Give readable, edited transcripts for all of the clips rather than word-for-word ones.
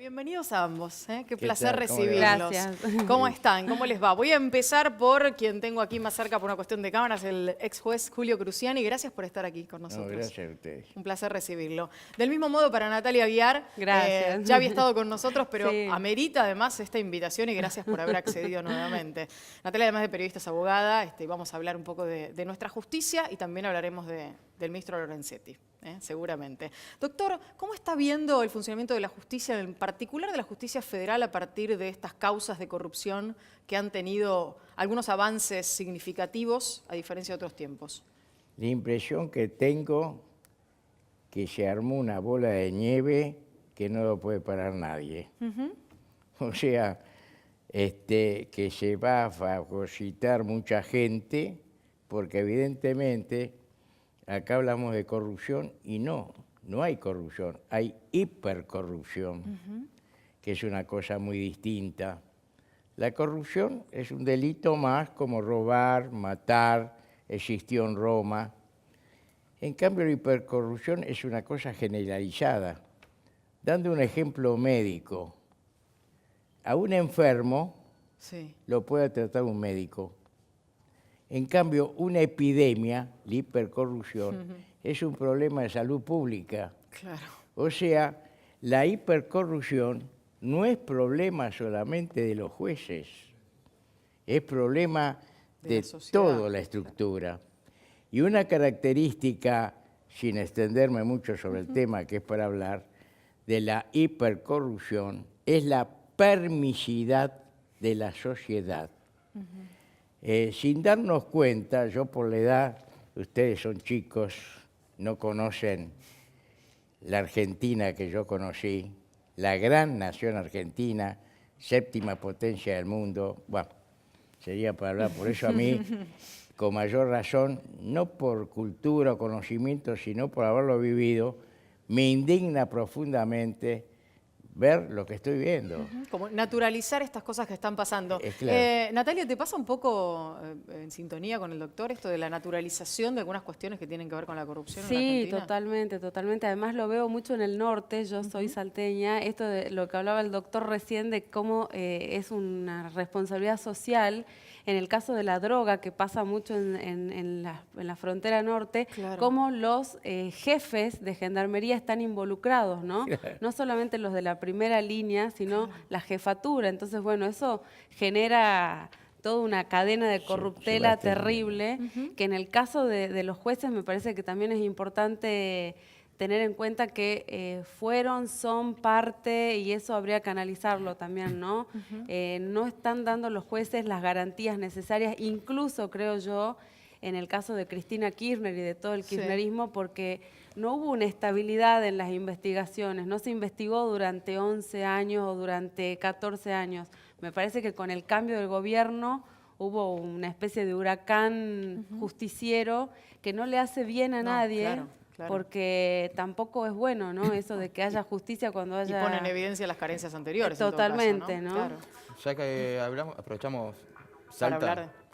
Bienvenidos a ambos, ¿eh? Qué ¿Qué placer tal? ¿Cómo le recibirlos. va? Gracias. ¿Cómo están? ¿Cómo les va? Voy a empezar por quien tengo aquí más cerca por una cuestión de cámaras, el ex juez Julio Cruciani. Gracias por estar aquí con nosotros. No, gracias a ustedes. Un placer recibirlo. Del mismo modo para Natalia Aguiar. Gracias. Ya había estado con nosotros, pero Sí. amerita además esta invitación y gracias por haber accedido nuevamente. Natalia, además de periodista, es abogada. Vamos a hablar un poco de nuestra justicia y también hablaremos del ministro Lorenzetti, seguramente. Doctor, ¿cómo está viendo el funcionamiento de la justicia, en particular de la justicia federal, a partir de estas causas de corrupción que han tenido algunos avances significativos a diferencia de otros tiempos? La impresión que tengo que se armó una bola de nieve que no lo puede parar nadie. O sea, que se va a fagocitar mucha gente porque evidentemente acá hablamos de corrupción y no hay corrupción, hay hipercorrupción, que es una cosa muy distinta. La corrupción es un delito más como robar, matar, existió en Roma. En cambio, la hipercorrupción es una cosa generalizada. Dando un ejemplo médico, a un enfermo Sí. lo puede tratar un médico. En cambio, una epidemia, la hipercorrupción, es un problema de salud pública. Claro. O sea, la hipercorrupción no es problema solamente de los jueces, es problema de la sociedad. toda la estructura. Y una característica, sin extenderme mucho sobre el tema que es para hablar, de la hipercorrupción es la permisidad de la sociedad. Sin darnos cuenta, yo por la edad, ustedes son chicos, no conocen la Argentina que yo conocí, la gran nación argentina, séptima potencia del mundo. Bueno, sería para hablar, por eso a mí, con mayor razón, no por cultura o conocimiento, sino por haberlo vivido, me indigna profundamente ver lo que estoy viendo. Como naturalizar estas cosas que están pasando. Claro. Natalia, ¿te pasa un poco en sintonía con el doctor esto de la naturalización de algunas cuestiones que tienen que ver con la corrupción en la Sí, Argentina? totalmente, totalmente. Además lo veo mucho en el norte, yo soy salteña, esto de lo que hablaba el doctor recién de cómo es una responsabilidad social. En el caso de la droga, que pasa mucho en la frontera norte, Claro. cómo los jefes de gendarmería están involucrados, ¿no? Claro. No solamente los de la primera línea, sino la jefatura. Entonces, bueno, eso genera toda una cadena de corruptela va extendiendo. terrible, que en el caso de los jueces me parece que también es importante tener en cuenta que son parte, y eso habría que analizarlo también, ¿no? No están dando los jueces las garantías necesarias, incluso creo yo, en el caso de Cristina Kirchner y de todo el kirchnerismo, porque no hubo una estabilidad en las investigaciones, no se investigó durante 11 años o durante 14 años. Me parece que con el cambio del gobierno hubo una especie de huracán justiciero que no le hace bien a nadie. Claro, claro. Porque tampoco es bueno, ¿no? Eso de que haya justicia cuando haya... Y pone en evidencia las carencias anteriores. Totalmente, en todo ¿no? caso, Claro. Ya que hablamos, aprovechamos Para Salta. hablar de...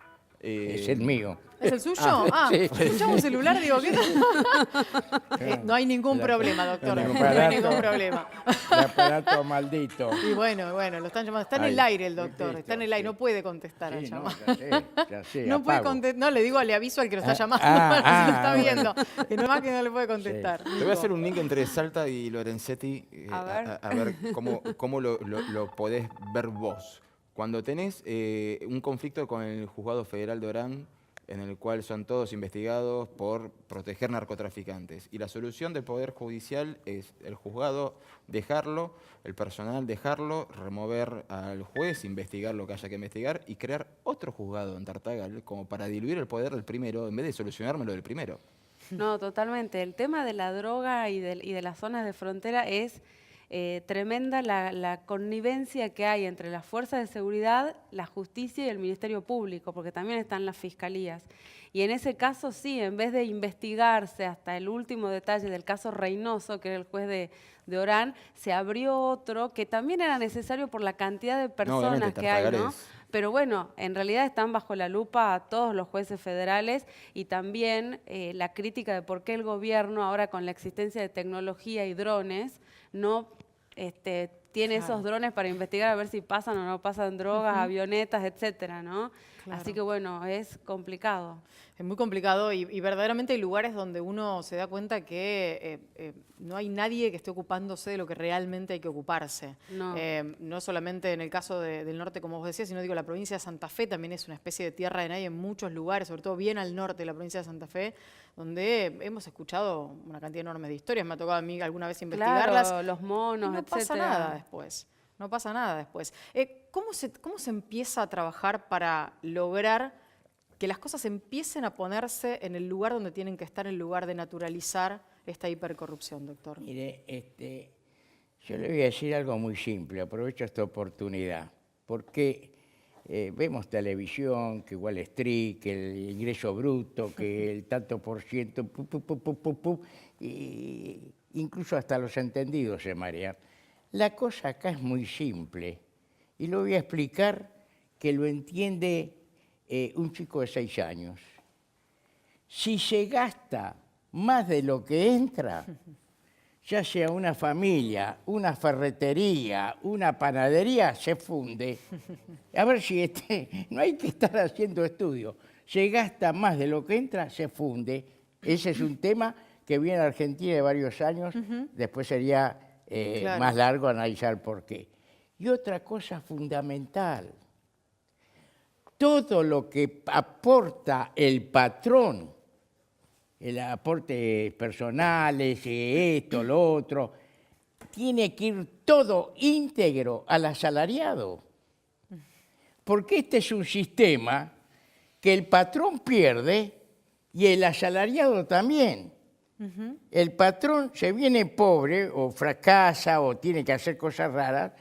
Es el mío. ¿Es el suyo? sí. Escuchamos un celular, digo, ¿qué tal? No hay ningún problema, doctor. El No hay ningún problema. El aparato maldito. Y bueno, lo están llamando. Está en el Ay, aire el doctor, listo, está en el aire, sí. no puede contestar al Sí, no, llamado. ya sé, No puede apago. contestar, no, le digo, le aviso al que lo está llamando, ah, si lo está bueno. viendo, que nomás que no le puede contestar. Te voy a hacer un link entre Salta y Lorenzetti, A ver cómo lo podés ver vos. Cuando tenés un conflicto con el juzgado federal de Orán, en el cual son todos investigados por proteger narcotraficantes. Y la solución del Poder Judicial es el juzgado dejarlo, el personal dejarlo, remover al juez, investigar lo que haya que investigar y crear otro juzgado en Tartagal como para diluir el poder del primero en vez de solucionarme lo del primero. No, totalmente. El tema de la droga y de las zonas de frontera es tremenda la connivencia que hay entre las fuerzas de seguridad, la justicia y el Ministerio Público, porque también están las fiscalías. Y en ese caso sí, en vez de investigarse hasta el último detalle del caso Reynoso, que era el juez de Orán, se abrió otro que también era necesario por la cantidad de personas que hay, ¿no? Pero bueno, en realidad están bajo la lupa a todos los jueces federales y también la crítica de por qué el gobierno, ahora con la existencia de tecnología y drones, no tiene Claro. esos drones para investigar a ver si pasan o no pasan drogas, avionetas, etcétera, ¿no? Claro. Así que bueno, es complicado. Es muy complicado y verdaderamente hay lugares donde uno se da cuenta que no hay nadie que esté ocupándose de lo que realmente hay que ocuparse. No. No solamente en el caso del norte, como vos decías, sino digo, la provincia de Santa Fe también es una especie de tierra de nadie en muchos lugares, sobre todo bien al norte de la provincia de Santa Fe, donde hemos escuchado una cantidad enorme de historias. Me ha tocado a mí alguna vez investigarlas. Claro, los monos, Y no etcétera. pasa nada después. No pasa nada después. ¿Cómo se empieza a trabajar para lograr que las cosas empiecen a ponerse en el lugar donde tienen que estar, en lugar de naturalizar esta hipercorrupción, doctor? Mire, yo le voy a decir algo muy simple, aprovecho esta oportunidad, porque vemos televisión, que Wall Street, que el ingreso bruto, que el tanto por ciento, y incluso hasta los entendidos se marean. La cosa acá es muy simple, y lo voy a explicar que lo entiende un chico de 6 años. Si se gasta más de lo que entra, ya sea una familia, una ferretería, una panadería, se funde. A ver si no hay que estar haciendo estudios. Se gasta más de lo que entra, se funde. Ese es un tema que viene a Argentina de varios años. Después sería Claro. más largo analizar por qué. Y otra cosa fundamental, todo lo que aporta el patrón, el aporte personales, esto, lo otro, tiene que ir todo íntegro al asalariado. Porque este es un sistema que el patrón pierde y el asalariado también. El patrón se viene pobre o fracasa o tiene que hacer cosas raras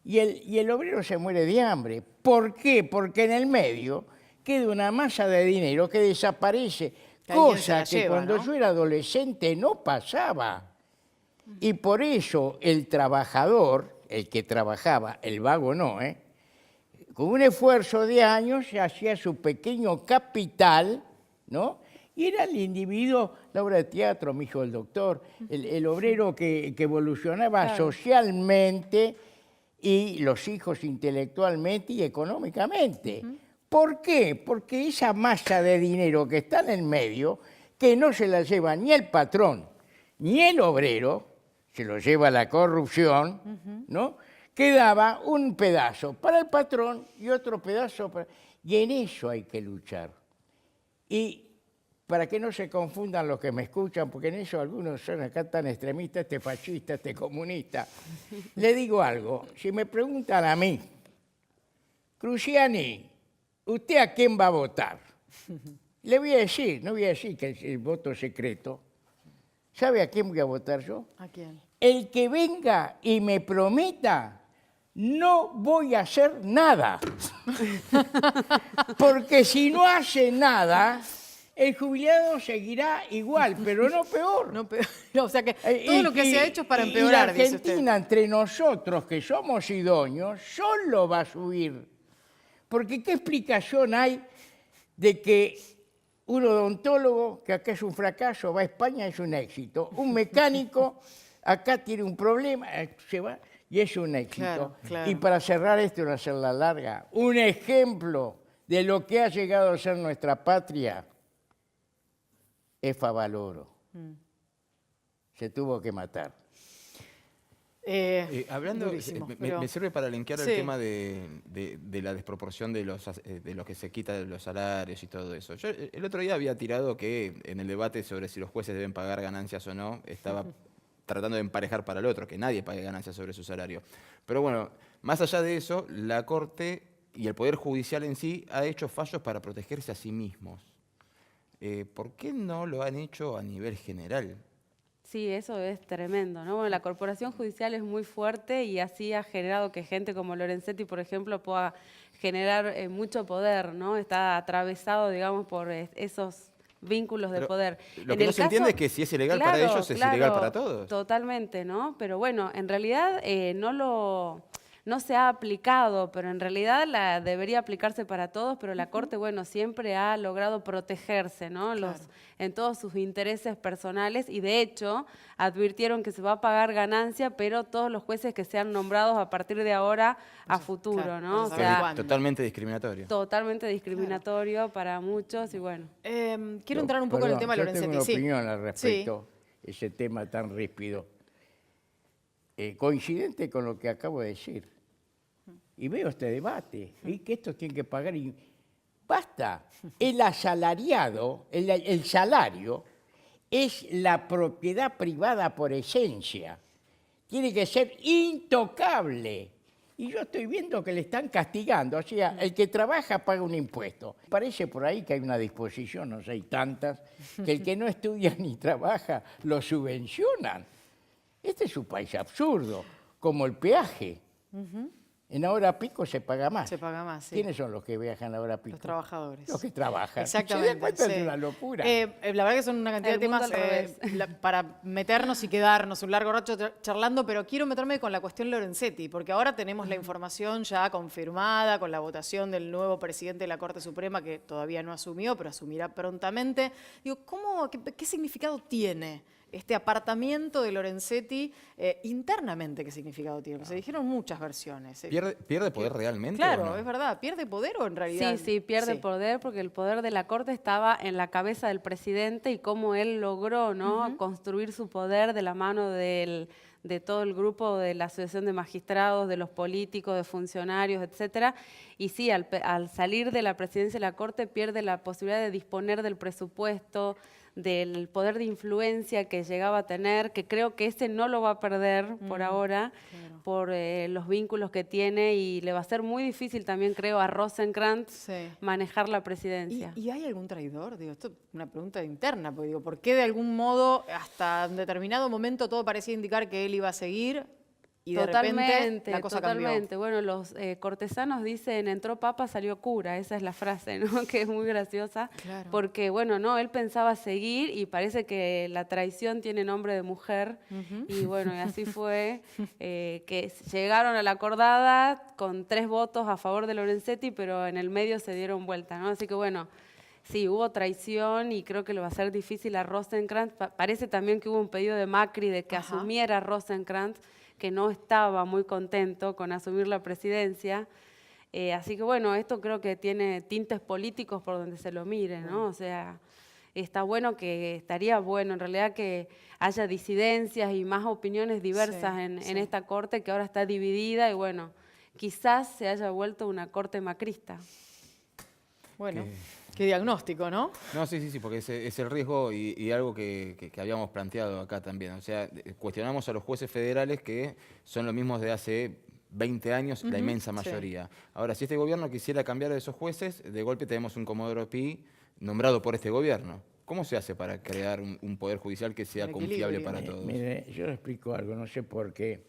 y el obrero se muere de hambre. ¿Por qué? Porque en el medio queda una masa de dinero que desaparece, Que alguien se cosa la que lleva, cuando ¿no? yo era adolescente no pasaba. Y por eso el trabajador, el que trabajaba, el vago no, con un esfuerzo de años se hacía su pequeño capital, ¿no? Y era el individuo, la obra de teatro, mi hijo el doctor, el obrero que evolucionaba Claro. socialmente y los hijos intelectualmente y económicamente. ¿Por qué? Porque esa masa de dinero que está en el medio, que no se la lleva ni el patrón ni el obrero, se lo lleva la corrupción, ¿no? Quedaba un pedazo para el patrón y otro pedazo para... Y en eso hay que luchar. Y para que no se confundan los que me escuchan, porque en eso algunos son acá tan extremistas, este fascista, este comunista. Le digo algo, si me preguntan a mí, Cruciani, ¿usted a quién va a votar? Le voy a decir, no voy a decir que es el voto secreto. ¿Sabe a quién voy a votar yo? ¿A quién? El que venga y me prometa, no voy a hacer nada. Porque si no hace nada, el jubilado seguirá igual, pero no peor. No, o sea que todo lo que se ha hecho es para y empeorar, la dice usted. Argentina, entre nosotros que somos idóneos, solo va a subir. Porque ¿qué explicación hay de que un odontólogo, que acá es un fracaso, va a España, es un éxito? Un mecánico, acá tiene un problema, se va y es un éxito. Claro, claro. Y para cerrar esto y no hacerla larga, un ejemplo de lo que ha llegado a ser nuestra patria es Favaloro. Se tuvo que matar. Hablando, durísimo, me pero- sirve para linkear Sí. el tema de la desproporción de lo que se quita de los salarios y todo eso. Yo el otro día había tirado que en el debate sobre si los jueces deben pagar ganancias o no, estaba tratando de emparejar para el otro, que nadie pague ganancias sobre su salario. Pero bueno, más allá de eso, la Corte y el Poder Judicial en sí ha hecho fallos para protegerse a sí mismos. ¿Por qué no lo han hecho a nivel general? Sí, eso es tremendo, ¿no? Bueno, la corporación judicial es muy fuerte y así ha generado que gente como Lorenzetti, por ejemplo, pueda generar mucho poder, ¿no? Está atravesado, digamos, por esos vínculos de Pero poder. lo En que no el se entiende es que si es ilegal para ellos, es ilegal para todos. Totalmente, ¿no? Pero bueno, en realidad no no se ha aplicado, pero en realidad debería aplicarse para todos, pero la Corte, bueno, siempre ha logrado protegerse, ¿no? Claro. En todos sus intereses personales y de hecho advirtieron que se va a pagar ganancia, pero todos los jueces que sean nombrados a partir de ahora a futuro, claro, ¿no? no O se Que sabe sea, cuándo. totalmente discriminatorio. totalmente discriminatorio para muchos y bueno. Quiero entrar un poco en el Perdón, tema de yo Lorenzetti. tengo una Sí. opinión al respecto, ese tema tan ríspido. Coincidente con lo que acabo de decir. Y veo este debate, y que estos tienen que pagar. Y basta. El asalariado, el salario, es la propiedad privada por esencia. Tiene que ser intocable. Y yo estoy viendo que le están castigando. O sea, el que trabaja paga un impuesto. Parece por ahí que hay una disposición, no sé, hay tantas, que el que no estudia ni trabaja lo subvencionan. Este es un país absurdo, como el peaje. En hora pico se paga más. Se paga más, sí. ¿Quiénes son los que viajan a hora pico? Los trabajadores. Los que trabajan. Exactamente. ¿Se dan cuenta? sí. Es una locura. La verdad que son una cantidad El de mundo temas al revés. para meternos y quedarnos un largo rato charlando, pero quiero meterme con la cuestión Lorenzetti, porque ahora tenemos la información ya confirmada con la votación del nuevo presidente de la Corte Suprema, que todavía no asumió, pero asumirá prontamente. Digo, ¿qué significado tiene este apartamiento de Lorenzetti internamente? ¿Qué significado tiene? Porque se dijeron muchas versiones. ¿Pierde poder realmente? o Claro, no? es verdad. ¿Pierde poder o en realidad? Sí, pierde poder porque el poder de la Corte estaba en la cabeza del presidente y cómo él logró, ¿no? construir su poder de la mano de todo el grupo de la Asociación de Magistrados, de los políticos, de funcionarios, etcétera. Y sí, al salir de la presidencia de la Corte pierde la posibilidad de disponer del presupuesto, del poder de influencia que llegaba a tener, que creo que ese no lo va a perder por ahora, por los vínculos que tiene, y le va a ser muy difícil también, creo, a Rosenkrantz Sí. manejar la presidencia. ¿Y hay algún traidor? Digo, esto es una pregunta interna, porque digo, ¿por qué de algún modo hasta un determinado momento todo parecía indicar que él iba a seguir y de repente la cosa totalmente. Bueno, los cortesanos dicen, entró papa, salió cura, esa es la frase, ¿no? Que es muy graciosa, Claro. porque bueno, no, él pensaba seguir y parece que la traición tiene nombre de mujer, y bueno, y así fue, que llegaron a la acordada con 3 votos a favor de Lorenzetti, pero en el medio se dieron vuelta, ¿no? Así que bueno, sí, hubo traición y creo que le va a ser difícil a Rosenkrantz. Parece también que hubo un pedido de Macri de que Ajá. asumiera Rosenkrantz, que no estaba muy contento con asumir la presidencia. Así que bueno, esto creo que tiene tintes políticos por donde se lo mire, ¿no? O sea, estaría bueno en realidad que haya disidencias y más opiniones diversas en esta corte que ahora está dividida y bueno, quizás se haya vuelto una corte macrista. Bueno, qué diagnóstico, ¿no? No, sí, porque es el riesgo y algo que habíamos planteado acá también. O sea, cuestionamos a los jueces federales que son los mismos de hace 20 años, la inmensa mayoría. Ahora, si este gobierno quisiera cambiar a esos jueces, de golpe tenemos un Comodoro Pi nombrado por este gobierno. ¿Cómo se hace para crear un poder judicial que sea Un confiable equilibrio. para todos? Mire, yo le explico algo, no sé por qué.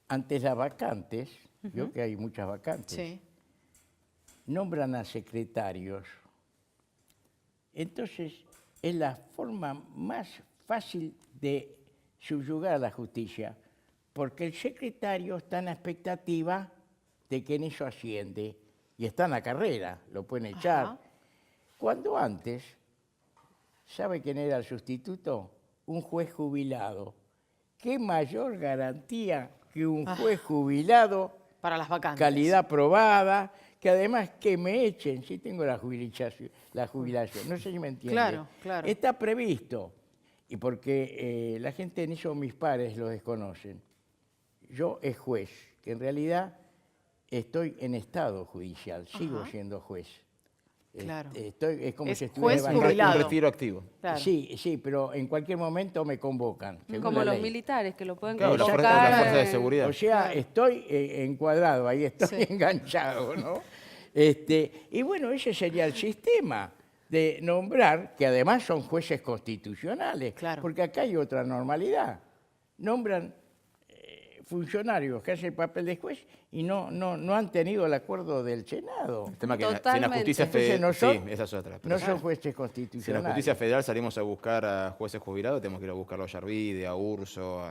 Antes las vacantes, yo que hay muchas vacantes, Sí. nombran a secretarios. Entonces, es la forma más fácil de subyugar a la justicia, porque el secretario está en la expectativa de que en eso asciende y está en la carrera, lo pueden echar. Ajá. Cuando antes, ¿sabe quién era el sustituto? Un juez jubilado. ¿Qué mayor garantía que un juez jubilado, Para las vacantes. calidad probada, que además que me echen si tengo la jubilación? No sé si me entiende. Claro, claro. Está previsto, y porque la gente en eso, mis pares lo desconocen. Yo es juez, que en realidad estoy en estado judicial, sigo siendo juez. Claro. Es como Es si juez estuviera Un jubilado. retiro activo. Claro. Sí, pero en cualquier momento me convocan. según Como la los ley. militares que lo pueden Claro, la convocar. fuerza de seguridad. O sea, estoy encuadrado, ahí estoy Sí. enganchado, ¿no? Y bueno, ese sería el sistema de nombrar, que además son jueces constitucionales, Claro. porque acá hay otra normalidad. Nombran funcionarios que hacen el papel de juez y no han tenido el acuerdo del Senado. El tema que si en la Totalmente. justicia federal... Entonces no son- Sí, esa es otra. No Pero son jueces si en la constitucionales. justicia federal salimos a buscar a jueces jubilados, tenemos que ir a buscarlo a Yarvide, a Urso,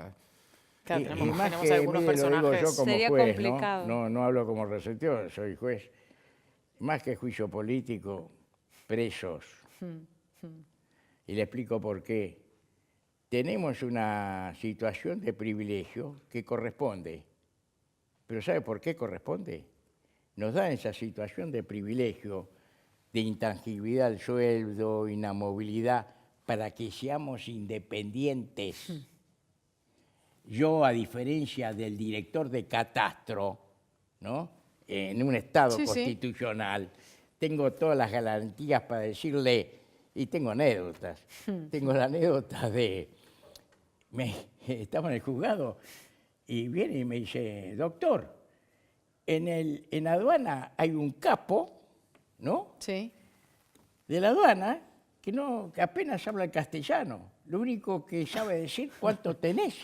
Claro, Y tenemos más algunos lo digo yo personajes. como Sería juez, complicado. no hablo como receptor, soy juez. Más que juicio político, presos. Y le explico por qué. Tenemos una situación de privilegio que corresponde. Pero ¿sabe por qué corresponde? Nos da esa situación de privilegio, de intangibilidad al sueldo, inamovilidad, para que seamos independientes. Yo, a diferencia del director de catastro, ¿no? En un Estado Sí, sí. constitucional, tengo todas las garantías para decirle, y tengo anécdotas. Tengo la anécdota de, estaba en el juzgado y viene y me dice, doctor, en aduana hay un capo, ¿no? Sí. De la aduana que apenas habla el castellano. Lo único que sabe decir cuánto tenés.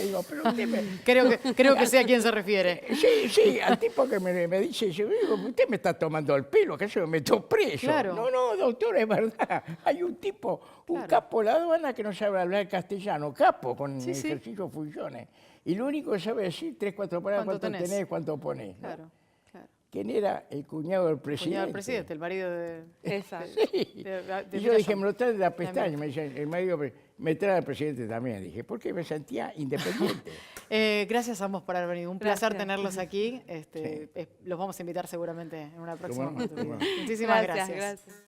Digo, pero usted me... Creo que sé a quién se refiere. Sí, al tipo que me dice, yo digo, usted me está tomando el pelo, que yo me meto preso. Claro. No, doctor, es verdad. Hay un tipo, un Claro. capo de la aduana que no sabe hablar castellano, capo, con Sí, sí. ejercicio funciones. Y lo único que sabe decir, 3, 4 palabras, ¿Cuánto cuánto tenés? tenés, cuánto ponés. ¿no? Claro, claro. ¿Quién era? El cuñado del presidente. Cuñado del presidente, el marido de... Exacto. Sí. de Y yo Miralles. dije, me lo trae de la También. pestaña. Me dice, el marido, me trae al presidente también. Dije, porque me sentía independiente. Gracias a ambos por haber venido. Un placer Gracias. tenerlos aquí. Los vamos a invitar seguramente en una próxima Cómo no, oportunidad. cómo no. Muchísimas Gracias.